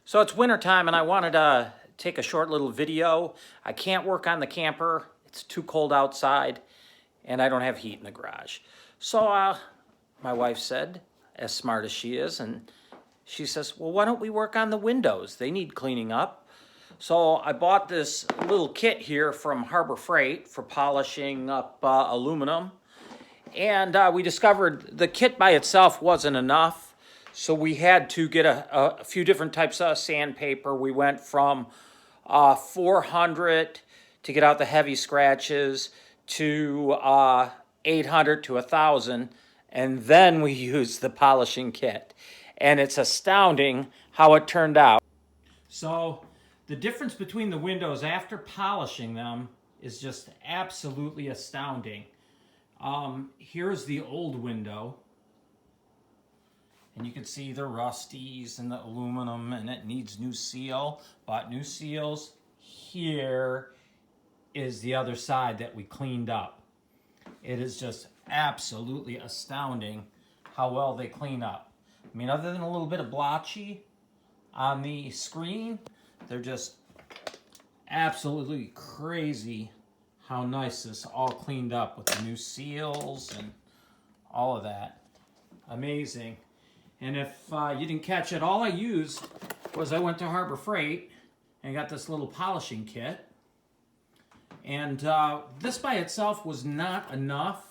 So it's winter time and I wanted to take a short little video. I can't work on the camper. It's too cold outside and I don't have heat in the garage. So my wife said, as smart as she is, and she says, well, why don't we work on the windows? They need cleaning up. So I bought this little kit here from Harbor Freight for polishing up aluminum. And we discovered the kit by itself wasn't enough. So we had to get a few different types of sandpaper. We went from 400 to get out the heavy scratches to 800 to 1,000. And then we used the polishing kit. And it's astounding how it turned out. So the difference between the windows after polishing them is just absolutely astounding. Here's the old window. And you can see the rusties and the aluminum, and it needs new seal. Bought new seals. Here is the other side that we cleaned up. It is just absolutely astounding how well they clean up. I mean, other than a little bit of blotchy on the screen, they're just absolutely crazy how nice this all cleaned up with the new seals and all of that. Amazing. And if you didn't catch it, all I used was I went to Harbor Freight and got this little polishing kit. And this by itself was not enough.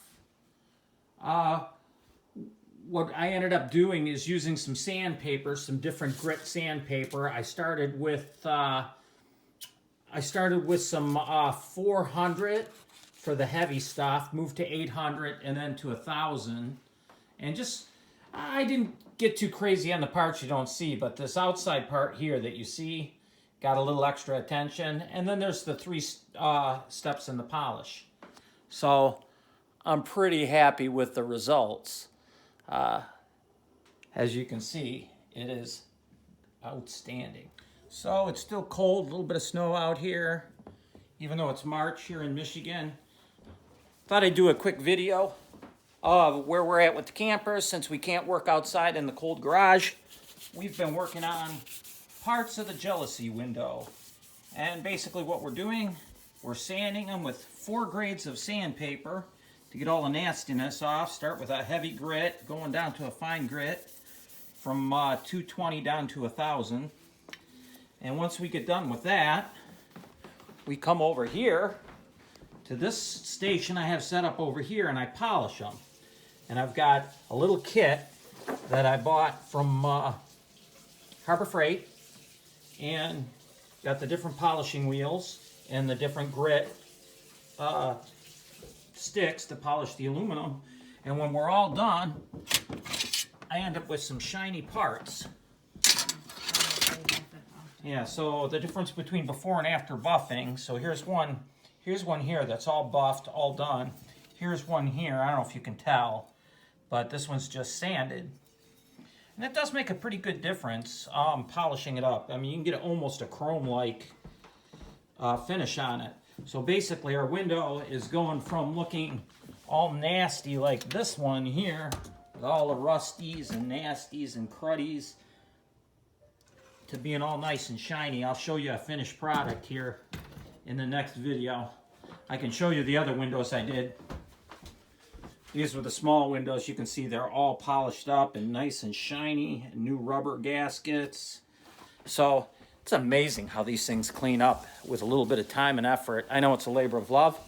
What I ended up doing is using some sandpaper, some different grit sandpaper. I started with some 400 for the heavy stuff, moved to 800, and then to 1,000. And just, I didn't get too crazy on the parts you don't see, but this outside part here that you see got a little extra attention. And then there's the three steps in the polish. So I'm pretty happy with the results. As you can see, it is outstanding. So it's still cold, a little bit of snow out here, even though it's March here in Michigan. Thought I'd do a quick video of where we're at with the campers since we can't work outside in the cold garage. We've been working on parts of the jealousy window. And basically what we're doing, we're sanding them with 4 grades of sandpaper to get all the nastiness off. Start with a heavy grit, going down to a fine grit from 220 down to 1,000. And once we get done with that, we come over here to this station I have set up over here and I polish them. And I've got a little kit that I bought from Harbor Freight, and got the different polishing wheels and the different grit sticks to polish the aluminum. And when we're all done, I end up with some shiny parts. Yeah, so the difference between before and after buffing. So here's one here that's all buffed, all done. Here's one here, I don't know if you can tell, but this one's just sanded. And it does make a pretty good difference polishing it up. I mean, you can get almost a chrome-like finish on it. So basically our window is going from looking all nasty like this one here, with all the rusties and nasties and cruddies, to being all nice and shiny. I'll show you a finished product here in the next video. I can show you the other windows I did. These were the small windows. You can see they're all polished up and nice and shiny, and new rubber gaskets. So it's amazing how these things clean up with a little bit of time and effort. I know it's a labor of love,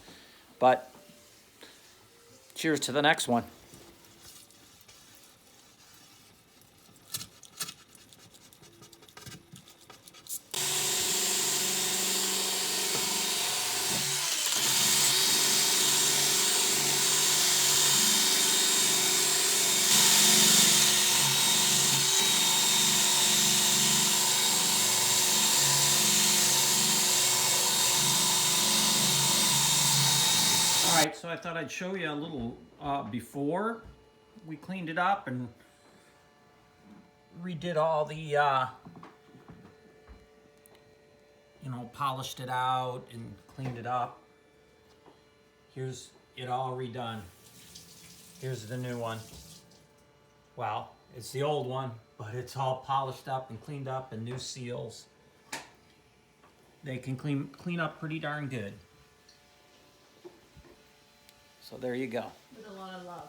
but cheers to the next one. Alright, so I thought I'd show you a little before we cleaned it up and redid all the, polished it out and cleaned it up. Here's it all redone. Here's the new one. Well, it's the old one, but it's all polished up and cleaned up and new seals. They can clean up pretty darn good. So there you go. With a lot of love.